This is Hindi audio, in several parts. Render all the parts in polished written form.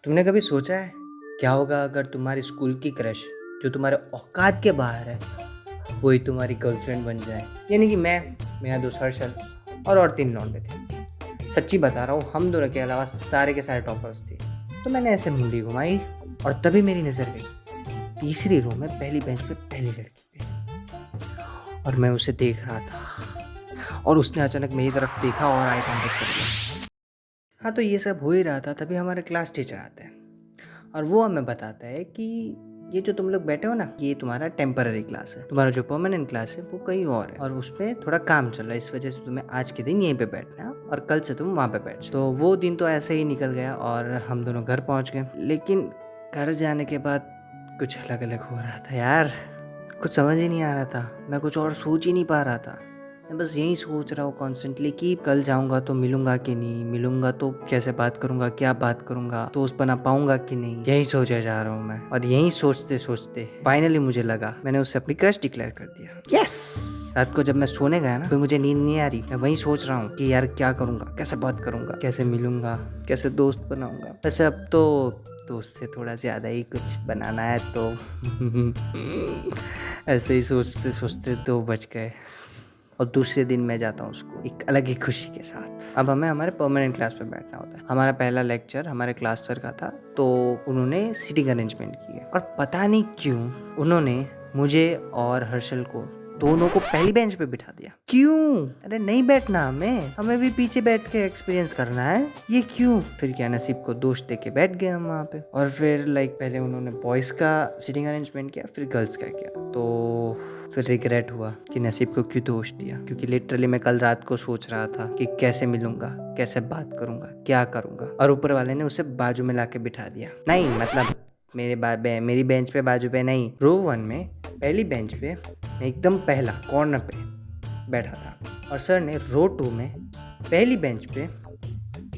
तुमने कभी सोचा है क्या होगा अगर तुम्हारी स्कूल की क्रश जो तुम्हारे औकात के बाहर है वही तुम्हारी गर्लफ्रेंड बन जाए। यानी कि मैं, मेरा दोस्त हर्षल और 3 लौंडे थे। सच्ची बता रहा हूँ, हम दोनों के अलावा सारे के सारे टॉपर्स थे। तो मैंने ऐसे मुंडी घुमाई और तभी मेरी नज़र गई तीसरी रो में पहली बेंच पे पहली लड़की पे, और मैं उसे देख रहा था और उसने अचानक मेरी तरफ देखा और आई कांटेक्ट कर लिया। हाँ, तो ये सब हो ही रहा था तभी हमारे क्लास टीचर आते हैं और वो हमें बताता है कि ये जो तुम लोग बैठे हो ना, ये तुम्हारा टेम्पररी क्लास है। तुम्हारा जो परमानेंट क्लास है वो कहीं और है और उस पर थोड़ा काम चल रहा है, इस वजह से तुम्हें आज के दिन यहीं पे बैठना है और कल से तुम वहाँ पे बैठ जाओ। तो वो दिन तो ऐसे ही निकल गया और हम दोनों घर पहुँच गए। लेकिन घर जाने के बाद कुछ अलग अलग हो रहा था यार। कुछ समझ ही नहीं आ रहा था, मैं कुछ और सोच ही नहीं पा रहा था। मैं बस यही सोच रहा हूँ कॉन्स्टेंटली कि कल जाऊंगा तो मिलूंगा कि नहीं, मिलूंगा तो कैसे बात करूंगा, क्या बात करूंगा, दोस्त बना पाऊंगा कि नहीं। यही सोचे जा रहा हूँ मैं, और यही सोचते सोचते फाइनली मुझे लगा, मैंने उससे अपनी क्रश डिक्लेयर कर दिया। यस। रात को जब मैं सोने गया ना, तो मुझे नींद नहीं आ रही। मैं वही सोच रहा हूँ कि यार क्या करूंगा, कैसे बात करूंगा, कैसे मिलूंगा, कैसे दोस्त बनाऊंगा। वैसे अब तो दोस्त से थोड़ा ज़्यादा ही कुछ बनाना है, तो ऐसे ही सोचते सोचते 2 बज गए और दूसरे दिन मैं जाता हूँ उसको एक अलग ही खुशी के साथ। अब हमें हमारे परमानेंट क्लास पे बैठना होता है। हमारा पहला लेक्चर हमारे क्लास सर का था, तो उन्होंने सीटिंग अरेंजमेंट की है और पता नहीं क्यों उन्होंने मुझे और हर्षल को दोनों को पहली बेंच पे बिठा दिया। क्यों? अरे नहीं बैठना, हमें भी पीछे बैठ के एक्सपीरियंस करना है, ये क्यों? फिर क्या, नसीब को दोष दे के बैठ गए हम वहाँ पे। और फिर पहले उन्होंने बॉयज का सीटिंग अरेंजमेंट किया, फिर गर्ल्स का किया। तो फिर रिग्रेट हुआ कि नसीब को क्यों दोष दिया, क्योंकि लिटरली मैं कल रात को सोच रहा था कि कैसे मिलूंगा, कैसे बात करूंगा, क्या करूंगा, और ऊपर वाले ने उसे बाजू में लाके बिठा दिया। नहीं मतलब मेरी बेंच पे बाजू पे नहीं, रो 1 में पहली बेंच पे मैं एकदम पहला कॉर्नर पे बैठा था और सर ने रो 2 में पहली बेंच पे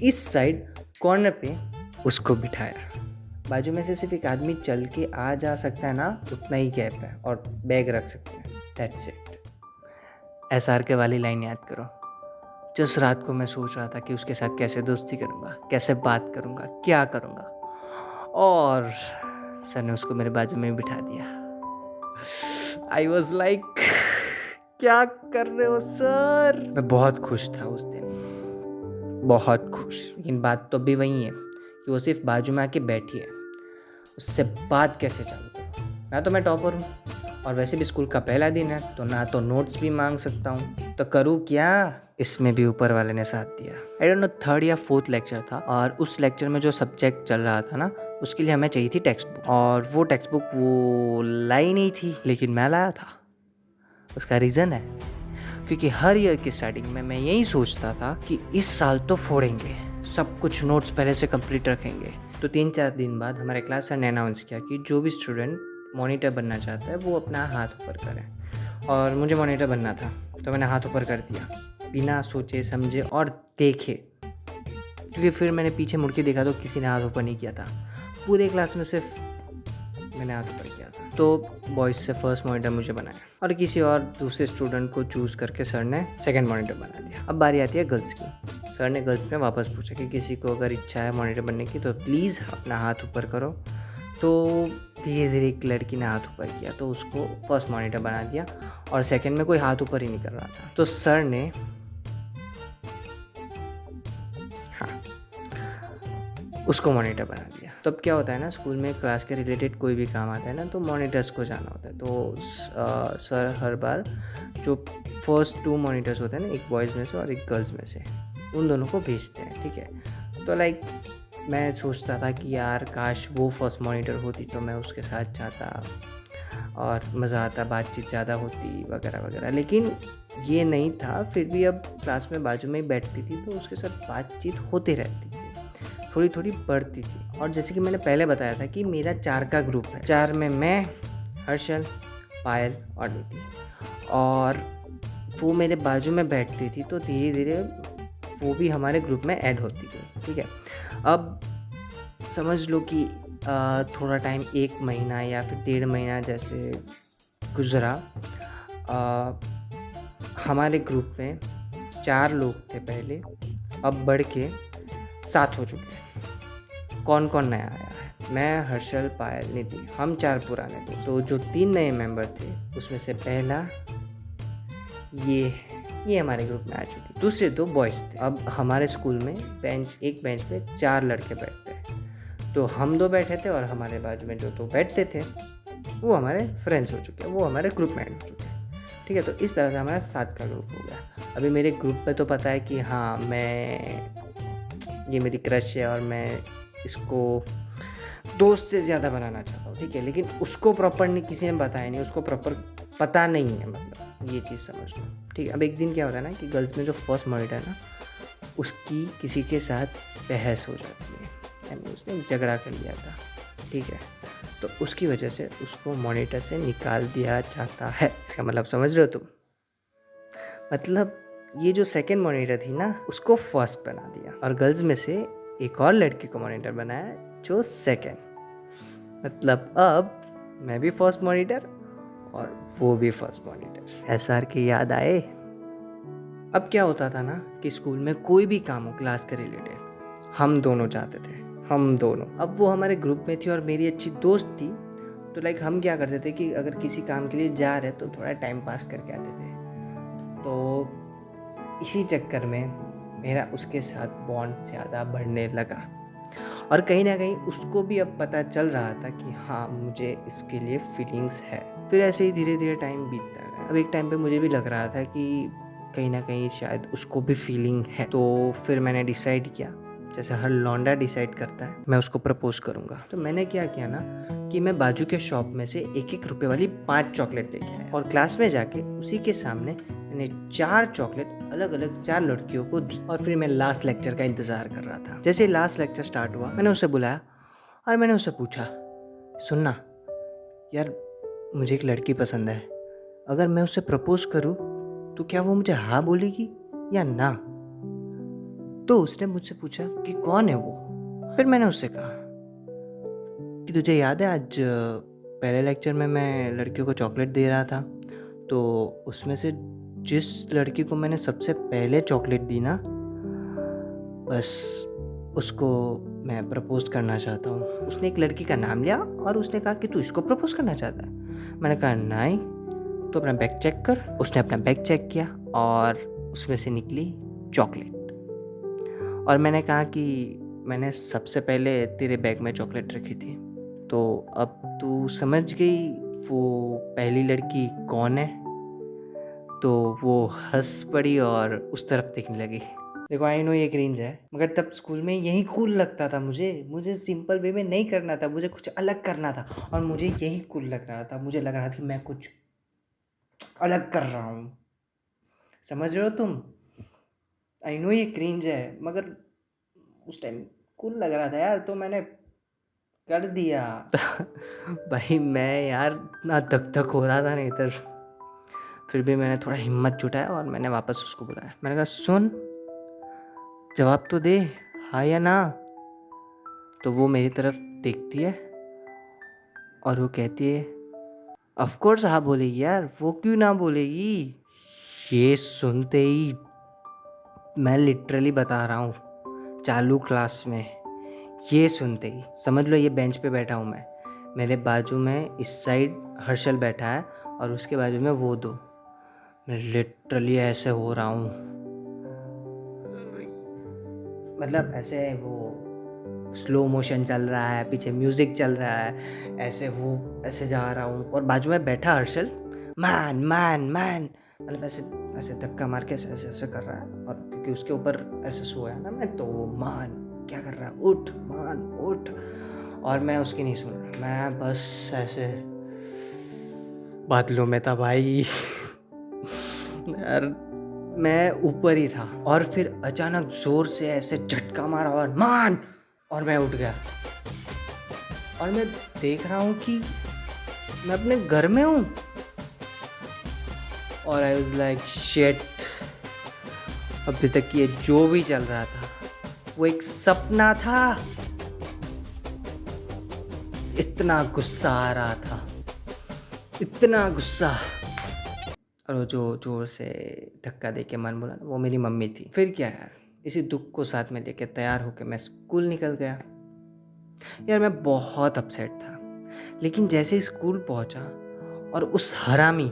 इस साइड कॉर्नर पे उसको बिठाया। बाजू में से सिर्फ एक आदमी चल के आ जा सकता है ना, उतना ही गैप है और बैग रख सकते हैं। That's it. SRK वाली लाइन याद करो। जिस रात को मैं सोच रहा था कि उसके साथ कैसे दोस्ती करूँगा, कैसे बात करूँगा, क्या करूँगा, और सर ने उसको मेरे बाजू में बिठा दिया। आई वॉज लाइक, क्या कर रहे हो सर? मैं बहुत खुश था उस दिन, बहुत खुश। लेकिन बात तो अभी वही है कि वो सिर्फ बाजू में आके बैठी है, उससे बात कैसे चालू करूँ? ना तो मैं टॉपर हूँ और वैसे भी स्कूल का पहला दिन है, तो ना तो नोट्स भी मांग सकता हूँ, तो करूँ क्या? इसमें भी ऊपर वाले ने साथ दिया। आई डोंट नो 3rd या 4th लेक्चर था और उस लेक्चर में जो सब्जेक्ट चल रहा था ना, उसके लिए हमें चाहिए थी टेक्स्ट बुक, और वो टेक्स्ट बुक वो लाई नहीं थी, लेकिन मैं लाया था। उसका रीज़न है क्योंकि हर ईयर की स्टार्टिंग में मैं यही सोचता था कि इस साल तो फोड़ेंगे, सब कुछ नोट्स पहले से कंप्लीट रखेंगे। तो 3-4 दिन बाद हमारे क्लास सर ने अनाउंस किया कि जो भी स्टूडेंट मॉनिटर बनना चाहता है वो अपना हाथ ऊपर करे, और मुझे मॉनिटर बनना था तो मैंने हाथ ऊपर कर दिया बिना सोचे समझे और देखे, क्योंकि फिर मैंने पीछे मुड़ के देखा तो किसी ने हाथ ऊपर नहीं किया था। पूरे क्लास में सिर्फ मैंने हाथ ऊपर किया था। तो बॉयज़ से फर्स्ट मॉनिटर मुझे बनाया और किसी और दूसरे स्टूडेंट को चूज़ करके सर ने सेकंड मॉनिटर बना दिया। अब बारी आती है गर्ल्स की। सर ने गर्ल्स में वापस पूछा कि किसी को अगर इच्छा है मॉनिटर बनने की तो प्लीज़ अपना हाथ ऊपर करो। तो धीरे धीरे एक लड़की ने हाथ ऊपर किया तो उसको फर्स्ट मॉनिटर बना दिया, और सेकंड में कोई हाथ ऊपर ही नहीं कर रहा था, तो सर ने हाँ उसको मॉनिटर बना दिया। तब क्या होता है ना, स्कूल में क्लास के रिलेटेड कोई भी काम आता है ना, तो मॉनिटर्स को जाना होता है। तो सर हर बार जो फर्स्ट 2 मॉनिटर्स होते हैं ना, एक बॉयज़ में से और एक गर्ल्स में से, उन दोनों को भेजते हैं, ठीक है। तो मैं सोचता था कि यार काश वो फर्स्ट मॉनिटर होती तो मैं उसके साथ जाता और मज़ा आता, बातचीत ज़्यादा होती वगैरह वगैरह, लेकिन ये नहीं था। फिर भी अब क्लास में बाजू में ही बैठती थी तो उसके साथ बातचीत होती रहती थी, थोड़ी थोड़ी बढ़ती थी। और जैसे कि मैंने पहले बताया था कि मेरा 4 का ग्रुप है, 4 में मैं, हर्षल, पायल और नीति, और वो मेरे बाजू में बैठती थी तो धीरे धीरे वो भी हमारे ग्रुप में ऐड होती गई, ठीक है। अब समझ लो कि थोड़ा टाइम 1 महीना या फिर 1.5 महीना जैसे गुजरा। हमारे ग्रुप में 4 लोग थे पहले, अब बढ़ के 7 हो चुके हैं। कौन कौन नया आया है। मैं, हर्षल, पायल, निधि, हम 4 पुराने दोस्त। तो जो 3 नए मेंबर थे उसमें से पहला ये हमारे ग्रुप में आ चुकी। दूसरे 2 बॉयज़ थे। अब हमारे स्कूल में एक बेंच पे 4 लड़के बैठते हैं, तो हम 2 बैठे थे और हमारे बाजू में जो 2 बैठते थे वो हमारे फ्रेंड्स हो चुके हैं, वो हमारे ग्रुप में हो चुके हैं। ठीक है, तो इस तरह से हमारा 7 का ग्रुप हो गया। अभी मेरे ग्रुप में तो पता है कि हाँ ये मेरी क्रश है और मैं इसको दोस्त से ज़्यादा बनाना चाहता हूँ। ठीक है, लेकिन उसको प्रॉपर नहीं, किसी ने बताया नहीं, उसको प्रॉपर पता नहीं है, मतलब ये चीज़ समझ लो। ठीक है, अब एक दिन क्या होता है ना कि गर्ल्स में जो फर्स्ट मॉनिटर है ना, उसकी किसी के साथ बहस हो जाती है, यानी उसने झगड़ा कर लिया था। ठीक है, तो उसकी वजह से उसको मॉनिटर से निकाल दिया जाता है। इसका मतलब समझ रहे हो तुम? मतलब ये जो सेकंड मॉनिटर थी ना, उसको फर्स्ट बना दिया और गर्ल्स में से एक और लड़की को मॉनिटर बनाया जो सेकंड। मतलब अब मैं भी फर्स्ट मॉनिटर और वो भी फर्स्ट मॉनिटर। एसआर की याद आए। अब क्या होता था ना कि स्कूल में कोई भी काम हो क्लास के रिलेटेड, हम दोनों जाते थे, हम दोनों। अब वो हमारे ग्रुप में थी और मेरी अच्छी दोस्त थी, तो लाइक हम क्या करते थे कि अगर किसी काम के लिए जा रहे तो थोड़ा टाइम पास करके आते थे। तो इसी चक्कर में मेरा उसके साथ बॉन्ड ज़्यादा बढ़ने लगा और कहीं ना कहीं उसको भी अब पता चल रहा था कि हाँ मुझे इसके लिए फीलिंग्स है। फिर ऐसे ही धीरे धीरे टाइम बीतता गया। अब एक टाइम पे मुझे भी लग रहा था कि कहीं ना कहीं शायद उसको भी फीलिंग है, तो फिर मैंने डिसाइड किया, जैसे हर लौंडा डिसाइड करता है, मैं उसको प्रपोज करूंगा। तो मैंने क्या किया ना कि मैं बाजू के शॉप में से 1-1 रुपए वाली 5 चॉकलेट लेके आया और क्लास में जाके उसी के सामने मैंने 4 चॉकलेट अलग अलग 4 लड़कियों को दी और फिर मैं लास्ट लेक्चर का इंतजार कर रहा था। जैसे लास्ट लेक्चर स्टार्ट हुआ, मैंने उसे बुलाया और मैंने उससे पूछा, सुनना यार, मुझे एक लड़की पसंद है, अगर मैं उसे प्रपोज करूं तो क्या वो मुझे हाँ बोलेगी या ना? तो उसने मुझसे पूछा कि कौन है वो। फिर मैंने उससे कहा कि तुझे याद है आज पहले लेक्चर में मैं लड़कियों को चॉकलेट दे रहा था, तो उसमें से जिस लड़की को मैंने सबसे पहले चॉकलेट दी ना, बस उसको मैं प्रपोज करना चाहता हूँ। उसने एक लड़की का नाम लिया और उसने कहा कि तू इसको प्रपोज करना चाहता है। मैंने कहा नहीं, तो अपना बैग चेक कर। उसने अपना बैग चेक किया और उसमें से निकली चॉकलेट और मैंने कहा कि मैंने सबसे पहले तेरे बैग में चॉकलेट रखी थी, तो अब तू समझ गई वो पहली लड़की कौन है? तो वो हंस पड़ी और उस तरफ देखने लगी। देखो आई नो ये क्रिंज है, मगर तब स्कूल में यही कूल लगता था। मुझे सिंपल वे में नहीं करना था, मुझे कुछ अलग करना था और मुझे यही कूल लग रहा था। मुझे लग रहा था कि मैं कुछ अलग कर रहा हूँ। समझ रहे हो तुम? आई नो ये क्रिंज है, मगर उस टाइम कूल लग रहा था यार, तो मैंने कर दिया। भाई मैं यार इतना धक धक हो रहा था ना इधर, फिर भी मैंने थोड़ा हिम्मत जुटाया और मैंने वापस उसको बुलाया। मैंने कहा सुन, जवाब तो दे, हाँ या ना। तो वो मेरी तरफ देखती है और वो कहती है ऑफ कोर्स हाँ बोलेगी यार, वो क्यों ना बोलेगी। ये सुनते ही, मैं लिटरली बता रहा हूँ, चालू क्लास में ये सुनते ही समझ लो ये बेंच पे बैठा हूँ मैं, मेरे बाजू में इस साइड हर्षल बैठा है और उसके बाजू में वो 2। मैं लिटरली ऐसे हो रहा हूँ, मतलब ऐसे वो स्लो मोशन चल रहा है, पीछे म्यूजिक चल रहा है, ऐसे जा रहा हूँ और बाजू में बैठा हर्षल मैन मैन मैन, मतलब ऐसे ऐसे धक्का मार के ऐसे ऐसे ऐसे कर रहा है और क्योंकि उसके ऊपर ऐसे सोया ना मैं, तो मान क्या कर रहा है, उठ मान उठ, और मैं उसकी नहीं सुन रहा, मैं बस ऐसे बादलों में था भाई। यार मैं ऊपर ही था और फिर अचानक जोर से ऐसे झटका मारा और मान, और मैं उठ गया और मैं देख रहा हूँ कि मैं अपने घर में हूँ और आई वाज लाइक शिट, अभी तक ये जो भी चल रहा था वो एक सपना था। इतना गुस्सा आ रहा था, इतना गुस्सा, और वो जो जोर से धक्का दे के मन बोला ना, वो मेरी मम्मी थी। फिर क्या यार, इसी दुख को साथ में लेके तैयार होके मैं स्कूल निकल गया। यार मैं बहुत अपसेट था। लेकिन जैसे ही स्कूल पहुंचा और उस हरामी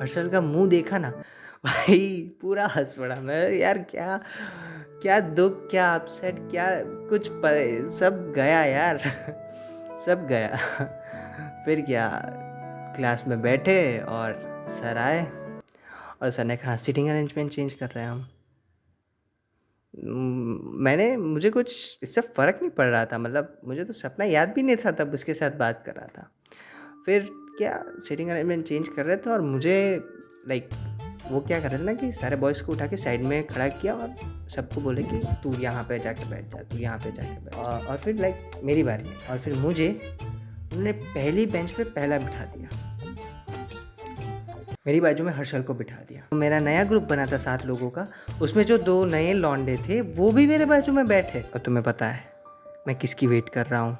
हर्षल का मुंह देखा ना, भाई पूरा हंस पड़ा मैं। यार क्या क्या दुख, क्या अपसेट, क्या सब गया यार। सब गया। फिर क्या, क्लास में बैठे और सर आए और सर ने कहा सीटिंग अरेंजमेंट चेंज कर रहे हैं हम। मुझे कुछ इससे फ़र्क नहीं पड़ रहा था, मतलब मुझे तो सपना याद भी नहीं था, तब उसके साथ बात कर रहा था। फिर क्या, सीटिंग अरेंजमेंट चेंज कर रहे थे और मुझे लाइक वो क्या कर रहे थे ना कि सारे बॉयज़ को उठा के साइड में खड़ा किया और सबको बोले कि तू यहाँ पे जाके बैठ जा, तू यहाँ पे जाके बैठ। और फिर लाइक मेरी बारी और फिर मुझे उन्होंने पहली बेंच पे पहला बिठा दिया। मेरी बाजू में हर्षल को बिठा दिया। तो मेरा नया ग्रुप बना था 7 लोगों का, उसमें जो 2 नए लौंडे थे वो भी मेरे बाजू में बैठे। और तुम्हें पता है मैं किसकी वेट कर रहा हूँ?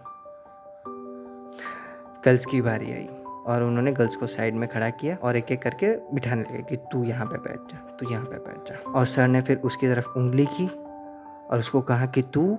गर्ल्स की बारी आई और उन्होंने गर्ल्स को साइड में खड़ा किया और एक एक करके बिठाने लगे कि तू यहाँ पे बैठ जा, तू यहाँ पे बैठ जा। और सर ने फिर उसकी तरफ उंगली की और उसको कहा कि तू